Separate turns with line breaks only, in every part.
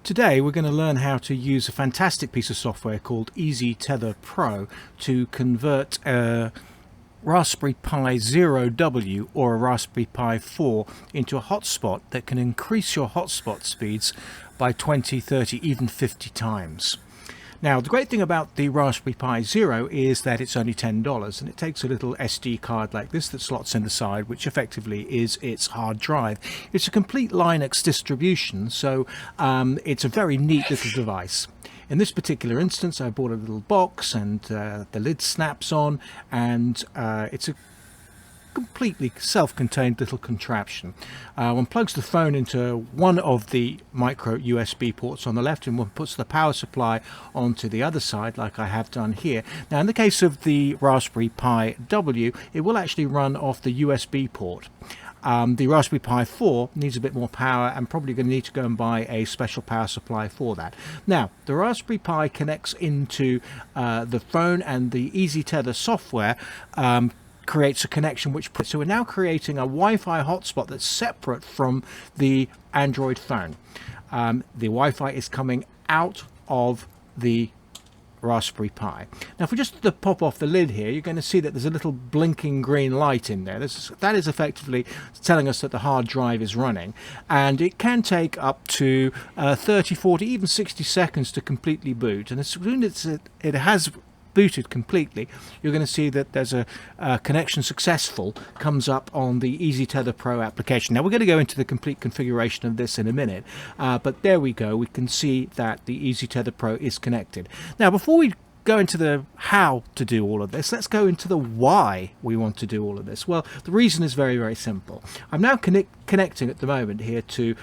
Today we're going to learn how to use a fantastic piece of software called Easytether Pro to convert a Raspberry Pi 0W or a Raspberry Pi 4 into a hotspot that can increase your hotspot speeds by 20, 30, even 50 times. Now, the great thing about the Raspberry Pi Zero is that it's only $10, and it takes a little SD card like this that slots in the side, which effectively is its hard drive. It's a complete Linux distribution, so it's a very neat little device. In this particular instance, I bought a little box, and the lid snaps on, and it's a completely self-contained little contraption. One plugs the phone into one of the micro USB ports on the left, and one puts the power supply onto the other side, like I have done here. Now, in the case of the Raspberry Pi W, it will actually run off the USB port. The Raspberry Pi 4 needs a bit more power, and probably going to need to go and buy a special power supply for that. Now, the Raspberry Pi connects into the phone, and the Easytether software creates a connection so we're now creating a Wi-Fi hotspot that's separate from the Android phone. The Wi-Fi is coming out of the Raspberry Pi. Now, if we just pop off the lid here, you're going to see that there's a little blinking green light in there. That is effectively telling us that the hard drive is running, and it can take up to 30, 40, even 60 seconds to completely boot. And as soon as it has booted completely, you're going to see that there's a connection successful comes up on the Easytether Pro application. Now, we're going to go into the complete configuration of this in a minute, but there we go. We can see that the Easytether Pro is connected. Now, before we go into the how to do all of this, let's go into the why we want to do all of this. Well, the reason is very, very simple. I'm now connecting at the moment here to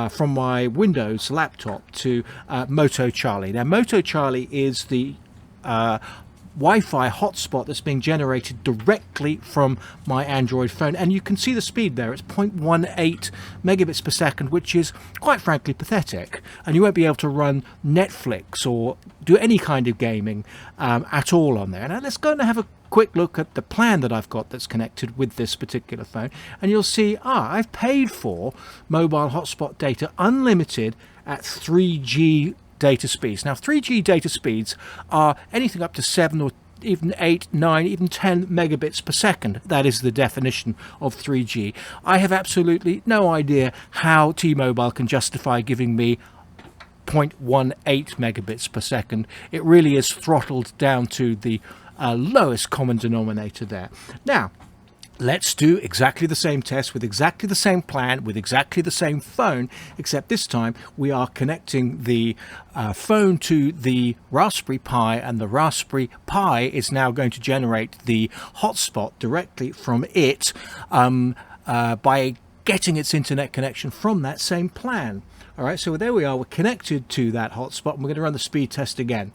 from my Windows laptop to Moto Charlie. Now, Moto Charlie is the Wi-Fi hotspot that's being generated directly from my Android phone, and you can see the speed there. It's 0.18 megabits per second, which is quite frankly pathetic, and you won't be able to run Netflix or do any kind of gaming at all on there. Now, let's go and have a quick look at the plan that I've got that's connected with this particular phone, and you'll see I've paid for mobile hotspot data unlimited at 3G data speeds. Now, 3G data speeds are anything up to 7 or even 8, 9, even 10 megabits per second. That is the definition of 3G. I have absolutely no idea how T-Mobile can justify giving me 0.18 megabits per second. It really is throttled down to the lowest common denominator there. Now, let's do exactly the same test with exactly the same plan, with exactly the same phone, except this time we are connecting the phone to the Raspberry Pi, and the Raspberry Pi is now going to generate the hotspot directly from it by getting its internet connection from that same plan. All right, so there we are. We're connected to that hotspot, and we're going to run the speed test again.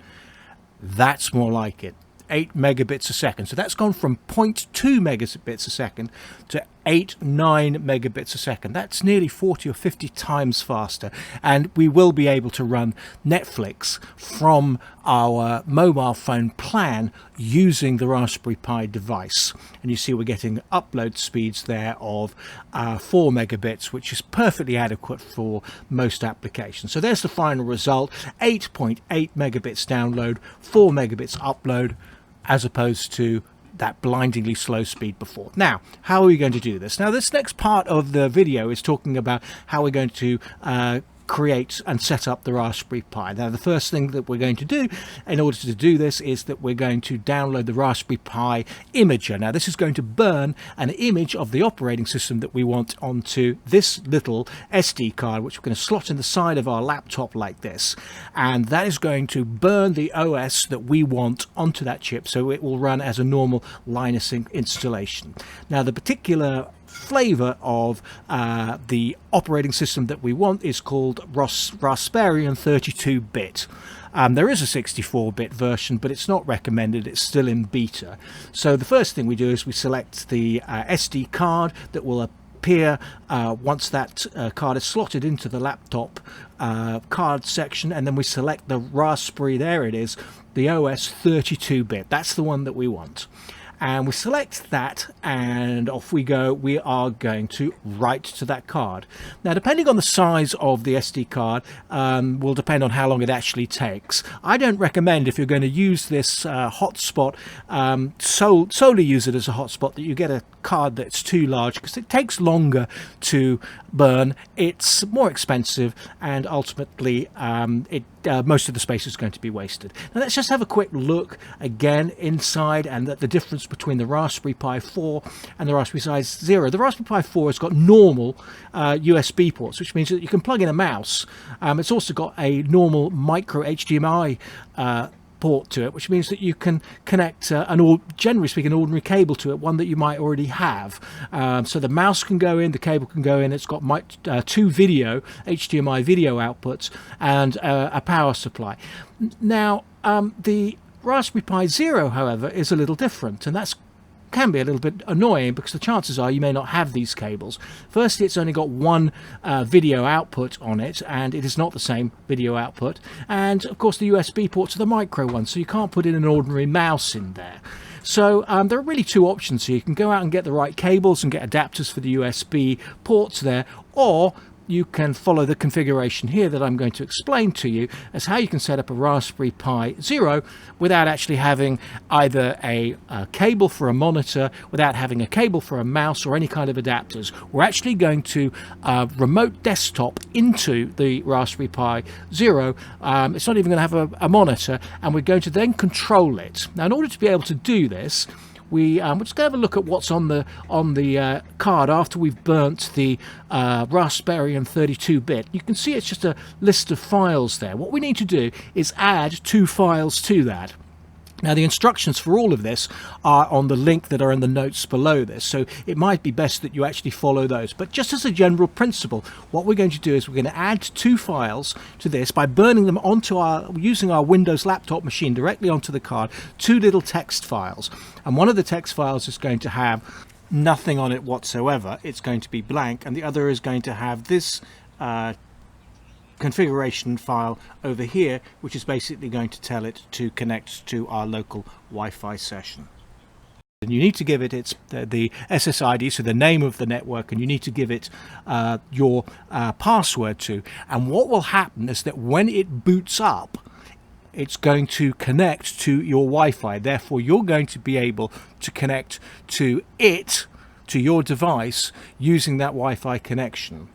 That's more like it. 8 megabits a second. So that's gone from 0.2 megabits a second to 9 megabits a second. That's nearly 40 or 50 times faster. And we will be able to run Netflix from our mobile phone plan using the Raspberry Pi device. And you see we're getting upload speeds there of 4 megabits, which is perfectly adequate for most applications. So there's the final result: 8.8 megabits download, 4 megabits upload, as opposed to that blindingly slow speed before. Now, how are we going to do this? Now, this next part of the video is talking about how we're going to create and set up the Raspberry Pi. Now, the first thing that we're going to do in order to do this is that we're going to download the Raspberry Pi imager. Now, this is going to burn an image of the operating system that we want onto this little SD card, which we're going to slot in the side of our laptop like this, and that is going to burn the OS that we want onto that chip, so it will run as a normal Linux installation. Now, the particular flavor of the operating system that we want is called raspbian 32-bit. There is a 64-bit version, but it's not recommended. It's still in beta. So the first thing we do is we select the SD card that will appear once that card is slotted into the laptop card section, and then we select the Raspberry. There it is, the OS 32-bit. That's the one that we want. and we select that, and off we go. We are going to write to that card. Now, depending on the size of the SD card, will depend on how long it actually takes. I don't recommend, if you're going to use this hotspot, solely use it as a hotspot, that you get a card that's too large, because it takes longer to burn, it's more expensive, and ultimately most of the space is going to be wasted. Now let's just have a quick look again inside, and the difference between the Raspberry Pi 4 and the Raspberry Pi Zero. The Raspberry Pi 4 has got normal USB ports, which means that you can plug in a mouse. It's also got a normal micro HDMI port to it, which means that you can connect generally speaking, an ordinary cable to it, one that you might already have. So the mouse can go in, the cable can go in. It's got two HDMI video outputs, and a power supply. Now the Raspberry Pi Zero, however, is a little different, and that's can be a little bit annoying, because the chances are you may not have these cables. Firstly, it's only got one video output on it, and it is not the same video output, and of course the USB ports are the micro ones, so you can't put in an ordinary mouse in there. So there are really two options here. You can go out and get the right cables and get adapters for the USB ports there, or you can follow the configuration here that I'm going to explain to you as how you can set up a Raspberry Pi Zero without actually having either a cable for a monitor, without having a cable for a mouse, or any kind of adapters. We're actually going to remote desktop into the Raspberry Pi Zero. It's not even going to have a monitor, and we're going to then control it. Now, in order to be able to do this, we're just going to have a look at what's on the card after we've burnt the Raspbian 32-bit. You can see it's just a list of files there. What we need to do is add 2 files to that. Now, the instructions for all of this are on the link that are in the notes below this, so it might be best that you actually follow those. But just as a general principle, what we're going to do is we're going to add 2 files to this by burning them using our Windows laptop machine directly onto the card, 2 little text files. And one of the text files is going to have nothing on it whatsoever. It's going to be blank, and the other is going to have this configuration file over here, which is basically going to tell it to connect to our local Wi-Fi session. And you need to give it the SSID, so the name of the network, and you need to give it your password to. And what will happen is that when it boots up, it's going to connect to your Wi-Fi. Therefore, you're going to be able to connect to your device using that Wi-Fi connection.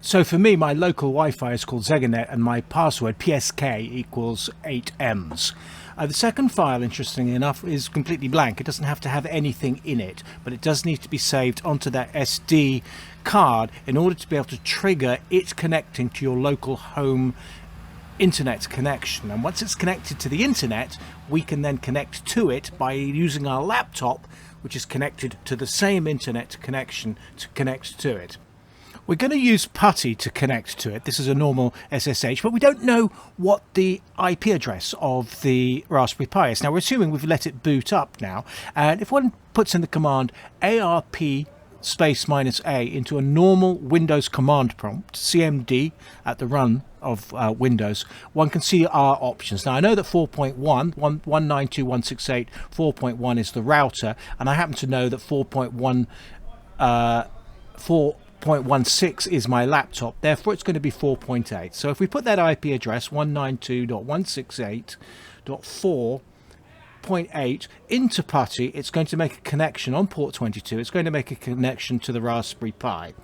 So for me, my local Wi-Fi is called Zeganet, and my password PSK equals 8Ms. The second file, interestingly enough, is completely blank. It doesn't have to have anything in it, but it does need to be saved onto that SD card in order to be able to trigger it connecting to your local home internet connection. And once it's connected to the internet, we can then connect to it by using our laptop, which is connected to the same internet connection, to connect to it. We're going to use PuTTY to connect to it. This is a normal SSH, but we don't know what the IP address of the Raspberry Pi is. Now, we're assuming we've let it boot up now, and if one puts in the command ARP --A into a normal Windows command prompt, CMD at the run of Windows, one can see our options. Now, I know that 4.1, 192.168, 4.1 is the router, and I happen to know that 4.16 is my laptop, therefore it's going to be 4.8. So if we put that IP address 192.168.4.8 into PuTTY, it's going to make a connection on port 22. It's going to make a connection to the Raspberry Pi,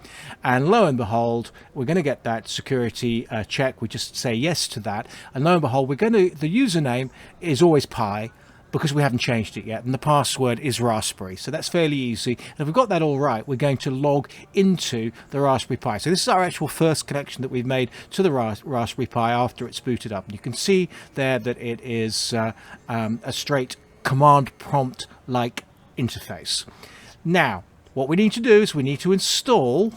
and lo and behold, we're going to get that security check. We just say yes to that, and lo and behold, the username is always Pi, because we haven't changed it yet, and the password is Raspberry. So that's fairly easy. And if we've got that all right, we're going to log into the Raspberry Pi. So this is our actual first connection that we've made to the Raspberry Pi after it's booted up. And you can see there that it is a straight command prompt like interface. Now, what we need to do is we need to install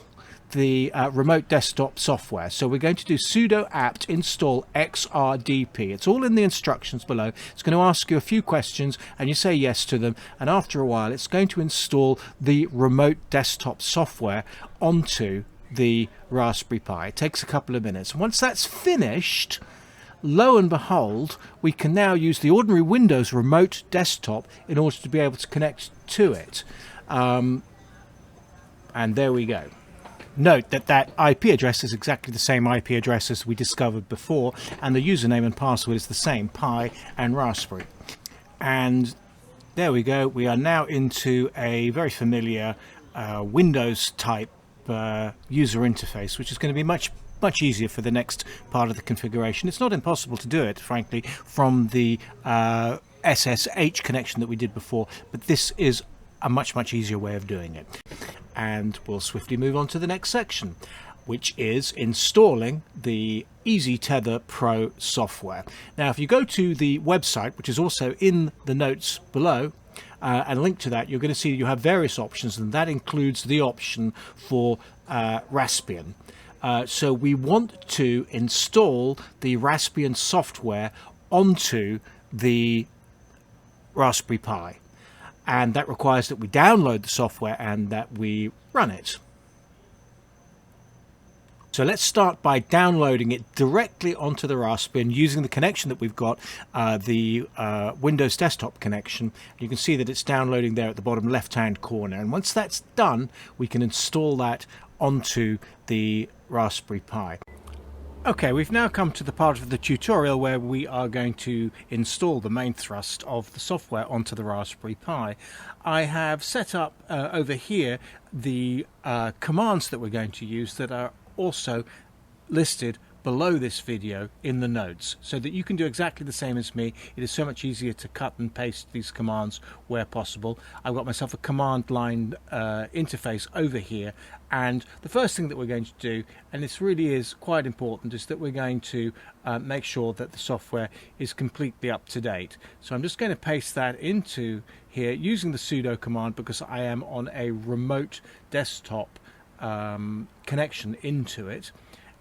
the remote desktop software. So we're going to do sudo apt install xrdp. It's all in the instructions below. It's going to ask you a few questions, and you say yes to them, and after a while it's going to install the remote desktop software onto the Raspberry Pi. It takes a couple of minutes. Once that's finished, lo and behold, we can now use the ordinary Windows remote desktop in order to be able to connect to it. And there we go. Note that that IP address is exactly the same IP address as we discovered before, and the username and password is the same, Pi and Raspberry. And there we go. We are now into a very familiar Windows type user interface, which is going to be much easier for the next part of the configuration. It's not impossible to do it, frankly, from the SSH connection that we did before, but this is a much easier way of doing it. And we'll swiftly move on to the next section, which is installing the Easytether Pro software. Now, if you go to the website, which is also in the notes below, and link to that, you're going to see you have various options, and that includes the option for Raspbian. So we want to install the Raspbian software onto the Raspberry Pi, and that requires that we download the software and that we run it. So let's start by downloading it directly onto the Raspbian using the connection that we've got, the Windows desktop connection. You can see that it's downloading there at the bottom left-hand corner. And once that's done, we can install that onto the Raspberry Pi. Okay, we've now come to the part of the tutorial where we are going to install the main thrust of the software onto the Raspberry Pi. I have set up over here the commands that we're going to use that are also listed below this video in the notes, so that you can do exactly the same as me. It is so much easier to cut and paste these commands where possible. I've got myself a command line interface over here, and the first thing that we're going to do, and this really is quite important, is that we're going to make sure that the software is completely up to date. So I'm just going to paste that into here using the sudo command, because I am on a remote desktop connection into it,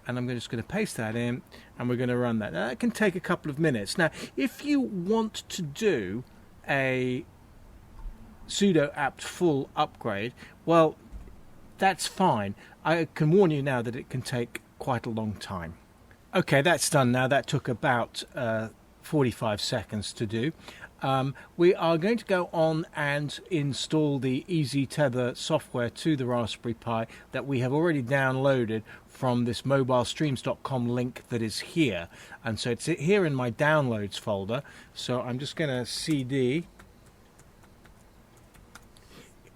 and I'm just going to paste that in, and we're going to run that. Now, that can take a couple of minutes. Now, if you want to do a sudo apt full upgrade, well, that's fine. I can warn you now that it can take quite a long time. Okay, that's done now. That took about 45 seconds to do. We are going to go on and install the Easytether software to the Raspberry Pi that we have already downloaded from this mobilestreams.com link that is here. And so it's here in my downloads folder. So I'm just going to CD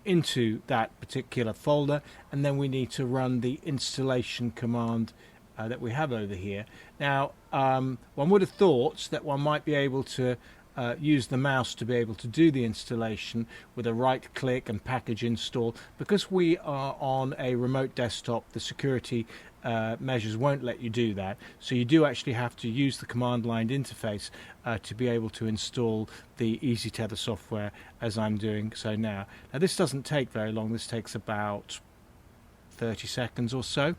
into that particular folder, and then we need to run the installation command that we have over here. Now, one would have thought that one might be able to use the mouse to be able to do the installation with a right click and package install. Because we are on a remote desktop, the security measures won't let you do that, so you do actually have to use the command line interface to be able to install the Easytether software, as I'm doing so now. Now, this doesn't take very long. This takes about 30 seconds or so.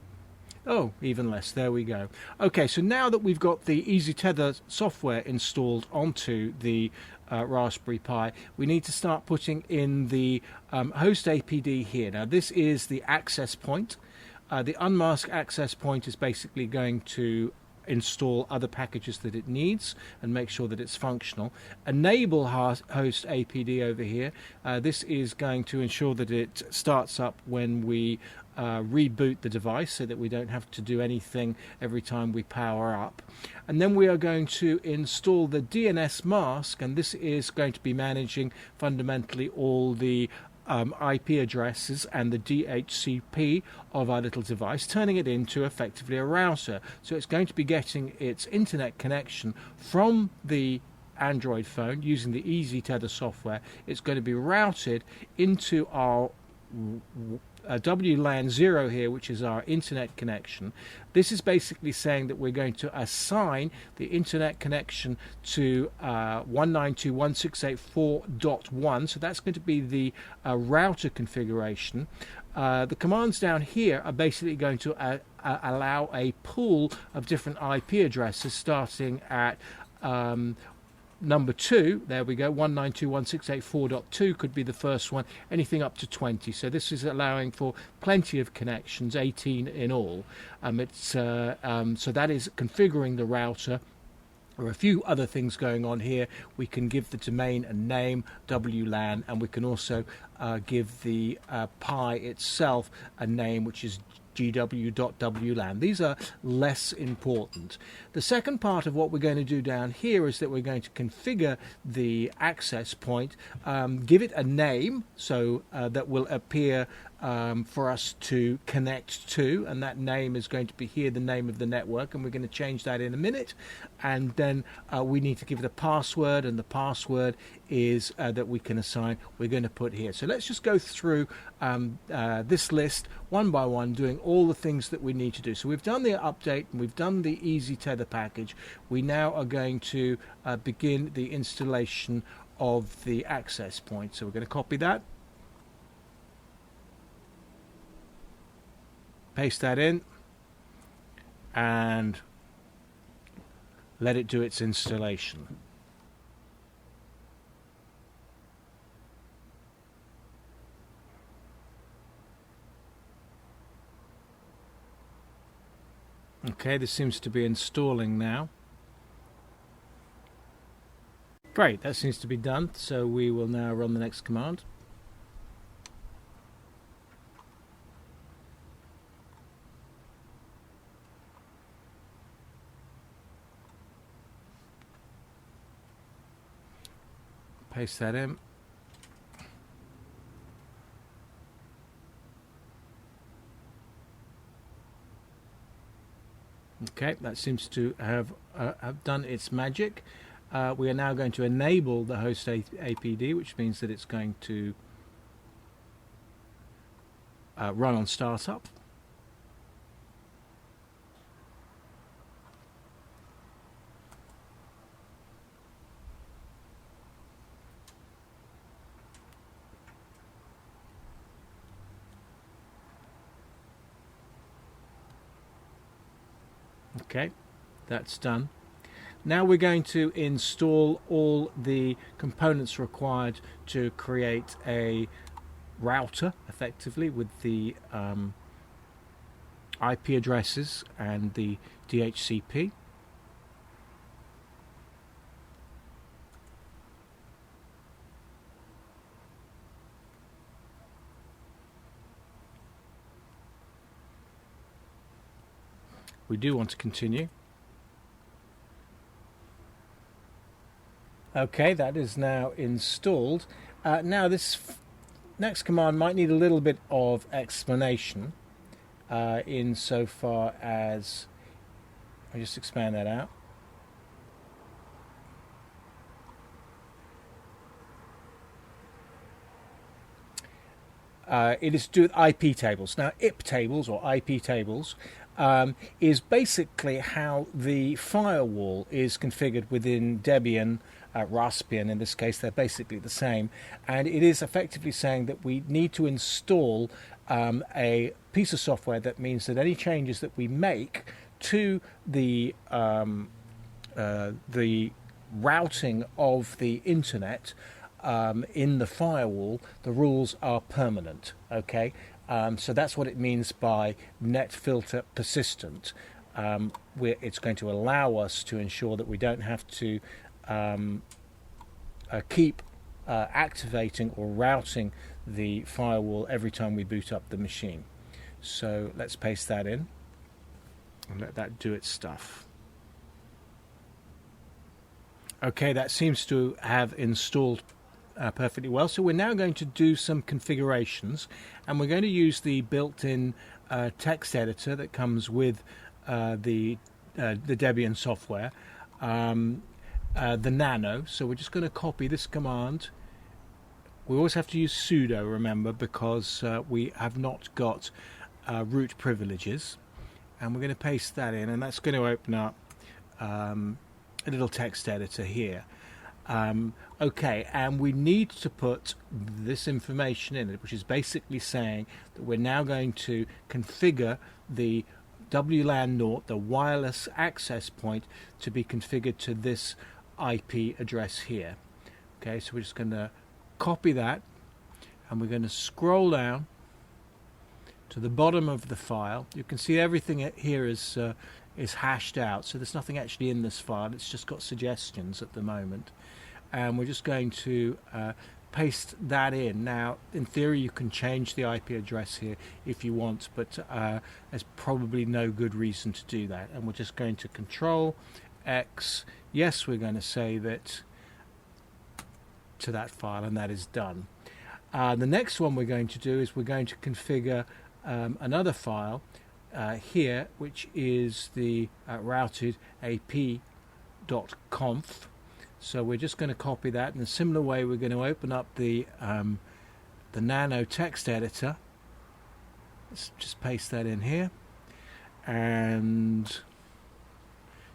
Oh, even less. There we go. Okay, so now that we've got the Easytether software installed onto the Raspberry Pi, we need to start putting in the host APD here. Now, this is the access point. The unmask access point is basically going to install other packages that it needs and make sure that it's functional. Enable host APD over here. This is going to ensure that it starts up when we reboot the device, so that we don't have to do anything every time we power up. And then we are going to install the DNS mask, and this is going to be managing fundamentally all the IP addresses and the DHCP of our little device, turning it into effectively a router. So it's going to be getting its internet connection from the Android phone using the Easytether software. It's going to be routed into our WLAN 0 here, which is our internet connection. This is basically saying that we're going to assign the internet connection to 192.168.4.1, so that's going to be the router configuration. The commands down here are basically going to allow a pool of different IP addresses, starting at number 2, there we go, 192.168.4.2 could be the first one, anything up to 20. So this is allowing for plenty of connections, 18 in all. So that is configuring the router. There are a few other things going on here. We can give the domain a name, WLAN, and we can also give the Pi itself a name, which is gw.wlan. These are less important. The second part of what we're going to do down here is that we're going to configure the access point, give it a name so that will appear for us to connect to, and that name is going to be here, the name of the network, and we're going to change that in a minute. And then we need to give it a password, and the password is that we can assign, we're going to put here. So let's just go through this list one by one, doing all the things that we need to do. So we've done the update and we've done the Easytether package. We now are going to begin the installation of the access point. So we're going to copy that, paste that in, and let it do its installation. Okay, this seems to be installing now. Great, that seems to be done. So we will now run the next command. Paste that in. Okay, that seems to have done its magic. We are now going to enable the host APD, which means that it's going to run on startup. Okay, that's done. Now we're going to install all the components required to create a router, effectively, with the IP addresses and the DHCP. We do want to continue. Okay, that is now installed. Now this next command might need a little bit of explanation insofar as, I'll just expand that out. It is to do with IP tables. Now, IP tables or IP tables is basically how the firewall is configured within Debian, Raspbian in this case. They're basically the same, and it is effectively saying that we need to install a piece of software that means that any changes that we make to the routing of the internet in the firewall, the rules are permanent. Okay. So that's what it means by net filter persistent. It's going to allow us to ensure that we don't have to keep activating or routing the firewall every time we boot up the machine. So let's paste that in and let that do its stuff. Okay, that seems to have installed perfectly well. So we're now going to do some configurations, and we're going to use the built-in text editor that comes with the Debian software, the Nano. So we're just going to copy this command. We always have to use sudo, remember, because we have not got root privileges, and we're going to paste that in, and that's going to open up a little text editor here. Okay, and we need to put this information in it, which is basically saying that we're now going to configure the WLAN 0, the wireless access point, to be configured to this IP address here. Okay, so we're just going to copy that, and we're going to scroll down to the bottom of the file. You can see everything here is is hashed out, so there's nothing actually in this file. It's just got suggestions at the moment, and we're just going to paste that in. Now, in theory, you can change the IP address here if you want, but there's probably no good reason to do that. And we're just going to Control X. Yes, we're going to save it to that file, and that is done. The next one we're going to do is we're going to configure another file here, which is the routed ap.conf. So we're just going to copy that. In a similar way, we're going to open up the nano text editor. Let's just paste that in here, and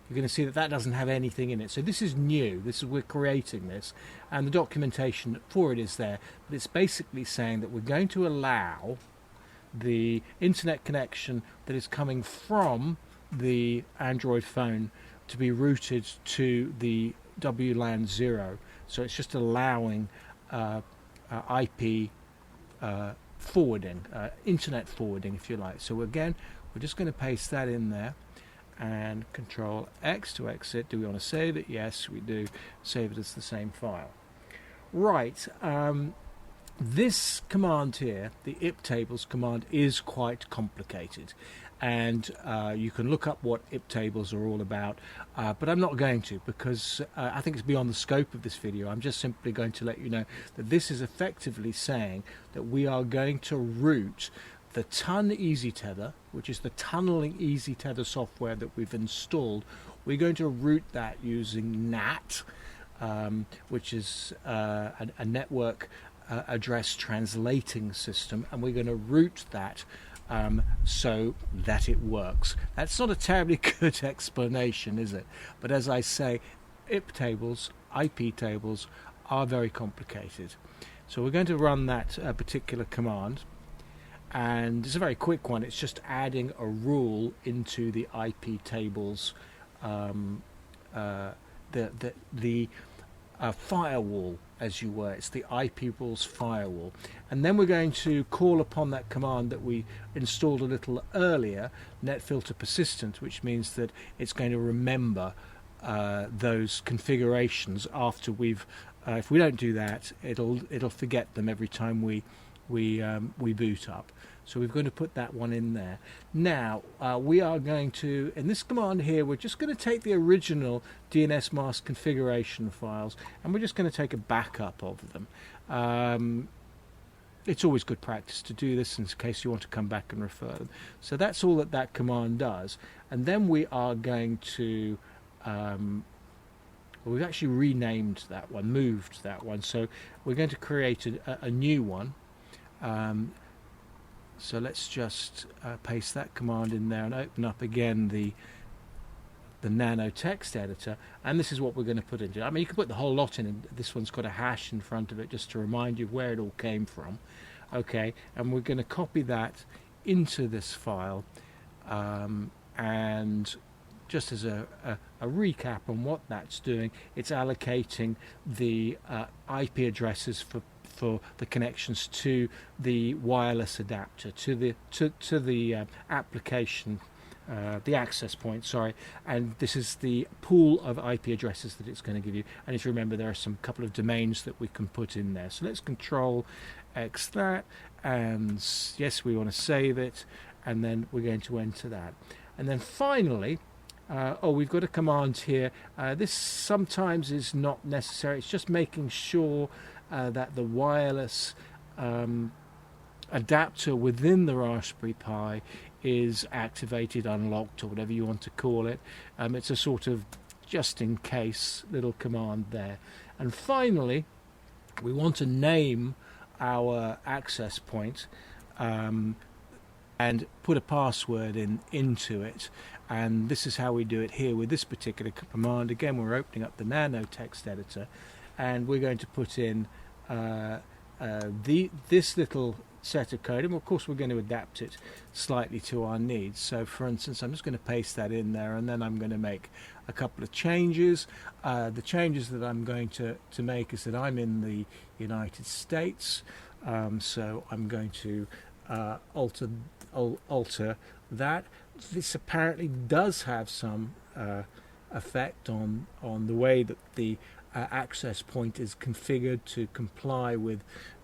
you're going to see that that doesn't have anything in it. So this is new. We're creating this, and the documentation for it is there. But it's basically saying that we're going to allow the internet connection that is coming from the Android phone to be routed to the WLAN 0. So it's just allowing IP forwarding, internet forwarding, if you like. So again, we're just going to paste that in there, and Control X to exit. Do we want to save it? Yes, we do. Save it as the same file. Right. This command here, the iptables command, is quite complicated, and you can look up what iptables are all about, but I'm not going to, because I think it's beyond the scope of this video. I'm just simply going to let you know that this is effectively saying that we are going to route the TUN Easytether, which is the tunneling Easytether software that we've installed. We're going to route that using NAT, which is a network address translating system, and we're going to route that so that it works. That's not a terribly good explanation, is it? But as I say, iptables, IP tables, are very complicated. So we're going to run that particular command, and it's a very quick one. It's just adding a rule into the IP tables, the firewall, as you were. It's the IP rules firewall. And then we're going to call upon that command that we installed a little earlier, netfilter persistent, which means that it's going to remember those configurations after we've if we don't do that, it'll forget them every time we boot up. So we're going to put that one in there. Now we are going to, in this command here, we're just going to take the original DNS mask configuration files, and we're just going to take a backup of them. It's always good practice to do this in case you want to come back and refer them. So that's all that command does. And then we are going to we've actually renamed that one, moved that one. So we're going to create a new one. So let's just paste that command in there and open up again the nano text editor, and this is what we're going to put into it. I mean, you can put the whole lot in, and this one's got a hash in front of it just to remind you where it all came from. Okay, and we're going to copy that into this file, and just as a recap on what that's doing, it's allocating the IP addresses for the connections to the wireless adapter, to the application, the access point, sorry, and this is the pool of IP addresses that it's going to give you. And if you remember, there are some couple of domains that we can put in there. So let's Control X that, and yes, we want to save it, and then we're going to enter that. And then finally, we've got a command here. This sometimes is not necessary. It's just making sure that the wireless adapter within the Raspberry Pi is activated, unlocked, or whatever you want to call it. It's a sort of just in case little command there. And finally, we want to name our access point and put a password into it. And this is how we do it here with this particular command. Again, we're opening up the nano text editor, and we're going to put in this little set of code, and of course we're going to adapt it slightly to our needs. So for instance, I'm just going to paste that in there, and then I'm going to make a couple of changes. The changes that I'm going to make is that I'm in the United States, so I'm going to alter that. this apparently does have some effect on the way that the access point is configured to comply with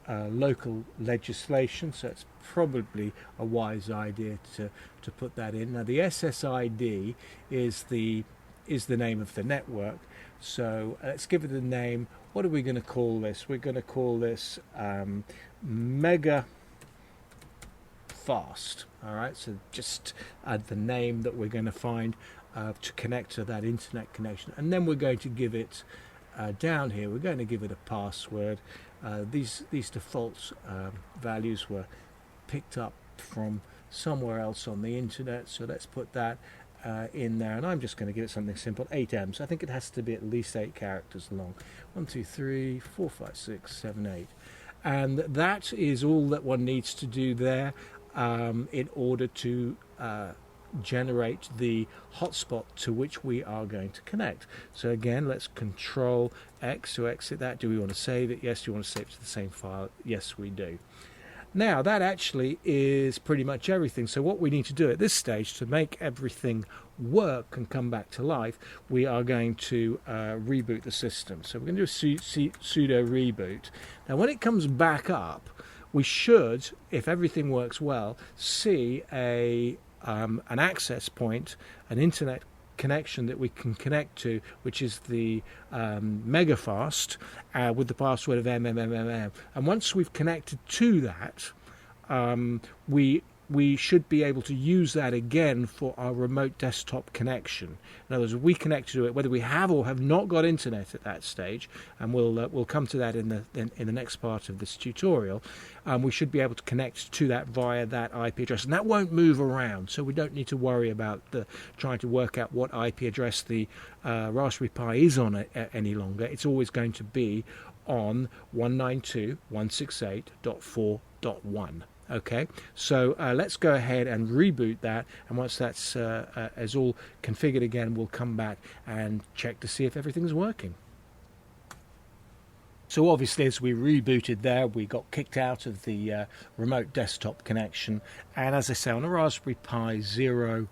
local legislation, so it's probably a wise idea to put that in. Now the SSID is the name of the network, so let's give it a name. What are we going to call this? We're going to call this Mega Fast. All right, so just add the name that we're going to find to connect to that internet connection, and then we're going to give it down here, we're going to give it a password. These default values were picked up from somewhere else on the internet, so let's put that in there, and I'm just going to give it something simple, 8M. I think it has to be at least 8 characters long. 1 2 3 4 5 6 7 8, and that is all that one needs to do there in order to generate the hotspot to which we are going to connect. So again, let's Control X to exit that. Do we want to save it? Yes. Do you want to save it to the same file? Yes, we do. Now that actually is pretty much everything. So what we need to do at this stage to make everything work and come back to life, we are going to reboot the system. So we're going to do a sudo reboot. Now when it comes back up, we should, if everything works well, see an access point, an internet connection that we can connect to, which is the Megafast with the password of MMMMM. And once we've connected to that, we should be able to use that again for our remote desktop connection. In other words, we connect to it, whether we have or have not got internet at that stage, and we'll come to that in the next part of this tutorial. We should be able to connect to that via that IP address, and that won't move around, so we don't need to worry about trying to work out what IP address the Raspberry Pi is on any longer. It's always going to be on 192.168.4.1. Okay, so let's go ahead and reboot that, and once that's is all configured again, we'll come back and check to see if everything's working. So obviously as we rebooted there, we got kicked out of the remote desktop connection, and as I say, on a Raspberry Pi Zero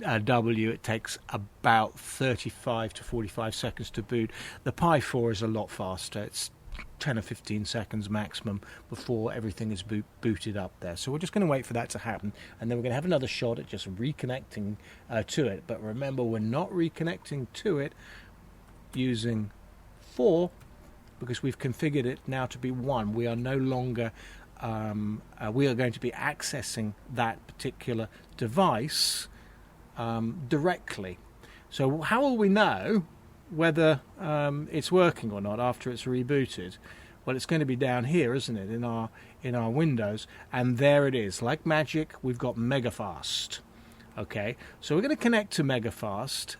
W, it takes about 35 to 45 seconds to boot. The Pi 4 is a lot faster. It's 10 or 15 seconds maximum before everything is booted up there. So we're just going to wait for that to happen, and then we're going to have another shot at just reconnecting to it. But remember, we're not reconnecting to it using 4 because we've configured it now to be 1. We are no longer we are going to be accessing that particular device directly. So how will we know whether it's working or not after it's rebooted? Well, it's going to be down here, isn't it, in our Windows, and there it is. Like magic, we've got Megafast. Okay, so we're going to connect to Megafast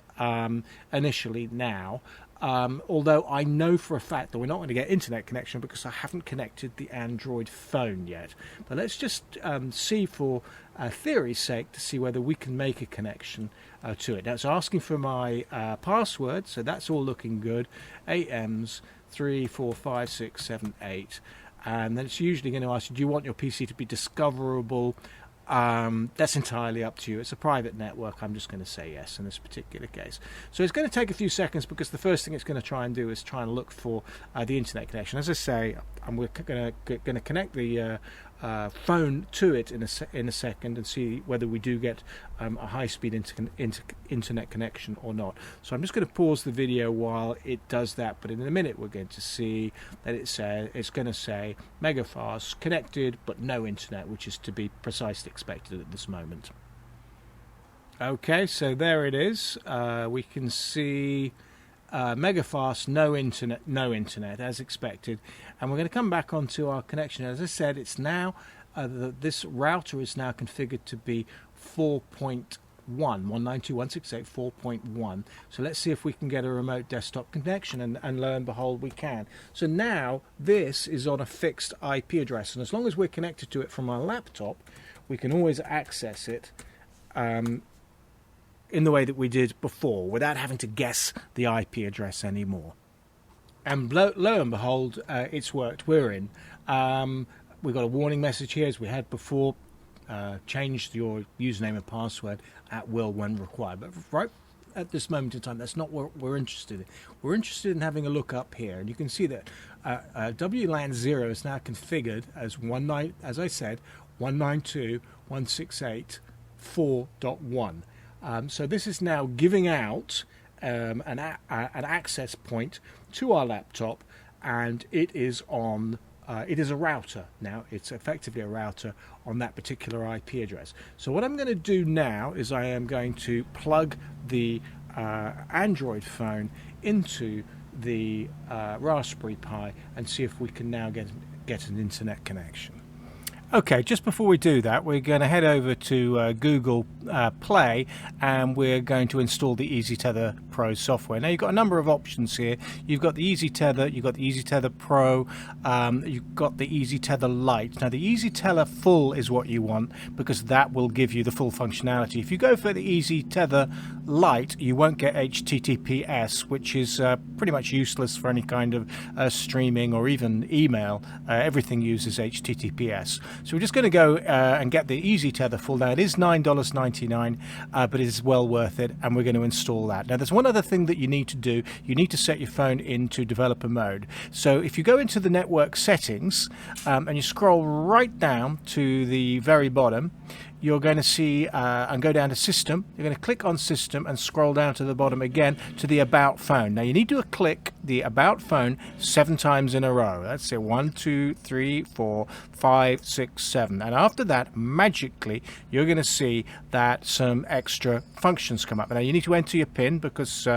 initially now, although I know for a fact that we're not going to get internet connection because I haven't connected the Android phone yet. But let's just see for theory's sake to see whether we can make a connection to it. Now it's asking for my password, so that's all looking good. 8Ms 3 4 5 6 7 8, and then it's usually going to ask you, do you want your PC to be discoverable? That's entirely up to you. It's a private network. I'm just going to say yes in this particular case. So it's going to take a few seconds because the first thing it's going to try and do is try and look for the internet connection. As I say, we're going to connect the phone to it in a second and see whether we do get a high-speed internet connection or not. So I'm just going to pause the video while it does that, but in a minute we're going to see that it's going to say Megafast connected but no internet, which is to be precisely expected at this moment. Okay, so there it is. We can see Megafast, no internet as expected, and we're going to come back onto our connection. As I said, it's now this router is now configured to be 4.1, 192.168.4.1. So let's see if we can get a remote desktop connection, and lo and behold, we can. So now this is on a fixed IP address, and as long as we're connected to it from our laptop, we can always access it in the way that we did before, without having to guess the IP address anymore. And lo and behold, it's worked. We're in. We've got a warning message here, as we had before. change your username and password at will when required. But right at this moment in time, that's not what we're interested in. We're interested in having a look up here, and you can see that WLAN 0 is now configured as 192.168.4.1. So this is now giving out an access point to our laptop, and it is on. It is a router now. It's effectively a router on that particular IP address. So what I'm going to do now is I am going to plug the Android phone into the Raspberry Pi and see if we can now get an internet connection. Okay, just before we do that, we're going to head over to Google Play, and we're going to install the Easytether Pro software. Now, you've got a number of options here. You've got the Easytether, you've got the Easytether Pro, you've got the Easytether Lite. Now, the Easytether Full is what you want because that will give you the full functionality. If you go for the Easytether Lite, you won't get HTTPS, which is pretty much useless for any kind of streaming or even email. Everything uses HTTPS. So we're just going to go and get the Easytether Full. Now, it is $9.99, but it is well worth it, and we're going to install that. Now, there's one other thing that you need to do. You need to set your phone into developer mode. So if you go into the network settings and you scroll right down to the very bottom, you're going to see and go down to System. You're going to click on System and scroll down to the bottom again to the About Phone. Now, you need to click the About Phone 7 times in a row. That's it. 1, 2, 3, 4, 5, 6, 7. And after that, magically, you're going to see that some extra functions come up. Now, you need to enter your PIN because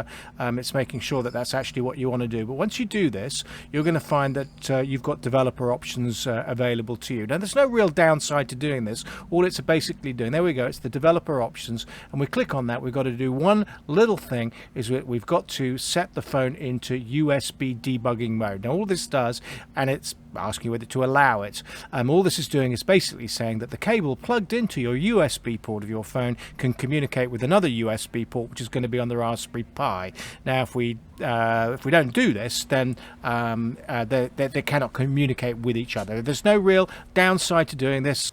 it's making sure that that's actually what you want to do. But once you do this, you're going to find that you've got developer options available to you. Now, there's no real downside to doing this. All it's basically doing, there we go, it's the developer options, and we click on that. We've got to do one little thing, is we've got to set the phone into USB debugging mode. Now, all this does, and it's asking you whether to allow it, all this is doing is basically saying that the cable plugged into your USB port of your phone can communicate with another USB port, which is going to be on the Raspberry Pi. Now, if we don't do this, then they cannot communicate with each other. There's no real downside to doing this.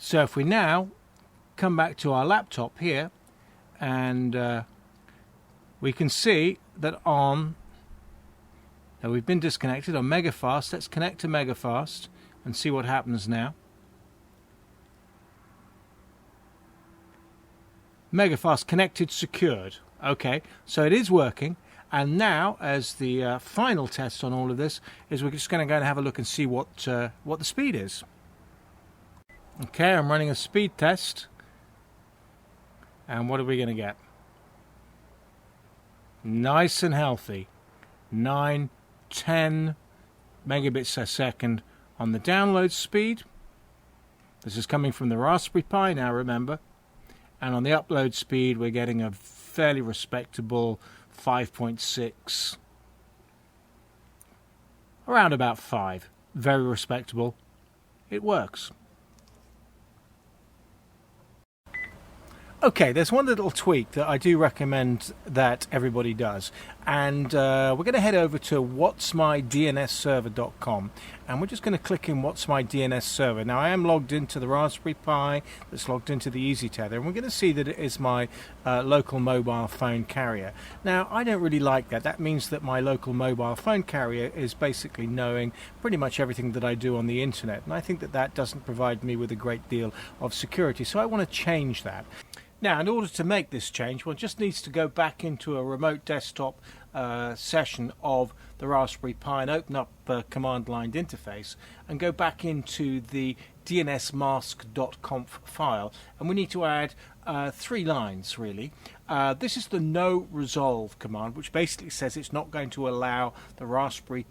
So if we now come back to our laptop here, and we can see that we've been disconnected on Megafast. Let's connect to Megafast and see what happens now. Megafast connected, secured. Okay, so it is working. And now, as the final test on all of this, is we're just going to go and have a look and see what the speed is. Okay, I'm running a speed test, and what are we going to get? Nice and healthy, 9, 10 megabits a second on the download speed. This is coming from the Raspberry Pi now, remember. And on the upload speed, we're getting a fairly respectable 5.6, around about 5. Very respectable. It works. Okay, there's one little tweak that I do recommend that everybody does, and we're going to head over to whatsmydnsserver.com, and we're just going to click in What's My DNS Server. Now, I am logged into the Raspberry Pi that's logged into the Easytether, and we're going to see that it is my local mobile phone carrier. Now, I don't really like that. That means that my local mobile phone carrier is basically knowing pretty much everything that I do on the internet, and I think that that doesn't provide me with a great deal of security, so I want to change that. Now, in order to make this change, one just needs to go back into a remote desktop session of the Raspberry Pi and open up a command line interface and go back into the dnsmask.conf file, and we need to add 3 lines really. This is the no resolve command, which basically says it's not going to allow the Raspberry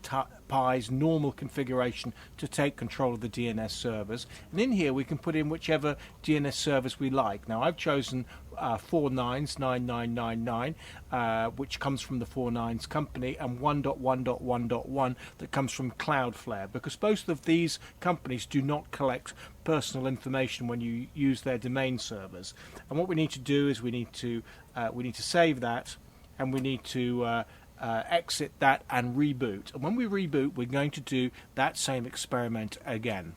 Pi's normal configuration to take control of the DNS servers. And in here we can put in whichever DNS servers we like. Now, I've chosen 4.9.9999, which comes from the 4.9's company, and 1.1.1.1 that comes from Cloudflare, because both of these companies do not collect personal information when you use their domain servers. And what we need to do is we need to save that, and we need to exit that and reboot. And when we reboot, we're going to do that same experiment again.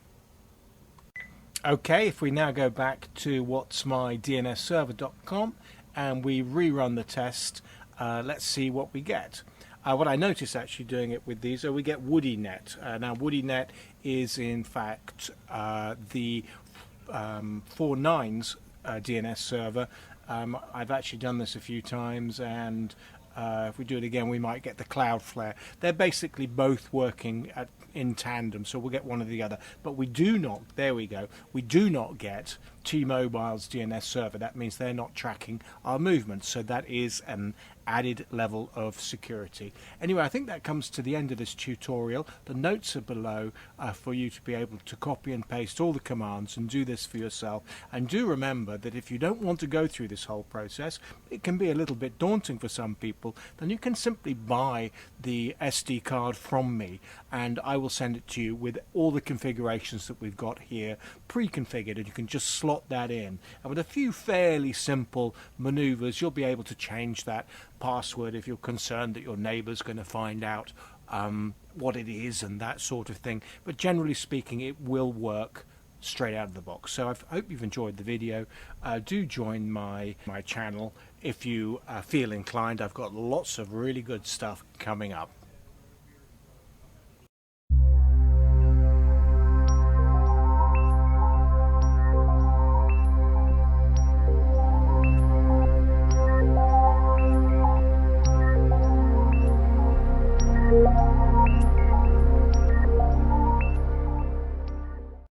Okay, if we now go back to whatsmydnsserver.com and we rerun the test, let's see what we get. What I noticed actually doing it with these, we get WoodyNet. Now WoodyNet is in fact the 4.9's DNS server. I've actually done this a few times, and if we do it again we might get the Cloudflare. They're basically both working in tandem, so we'll get one or the other, but we do not, there we go, we do not get T-Mobile's DNS server. That means they're not tracking our movements, so that is an added level of security. Anyway, I think that comes to the end of this tutorial. The notes are below for you to be able to copy and paste all the commands and do this for yourself. And do remember that if you don't want to go through this whole process, it can be a little bit daunting for some people, then you can simply buy the SD card from me and I will send it to you with all the configurations that we've got here pre-configured, and you can just slot that in, and with a few fairly simple maneuvers you'll be able to change that password if you're concerned that your neighbour's going to find out what it is and that sort of thing. But generally speaking, it will work straight out of the box. So I hope you've enjoyed the video. Do join my channel if you feel inclined. I've got lots of really good stuff coming up.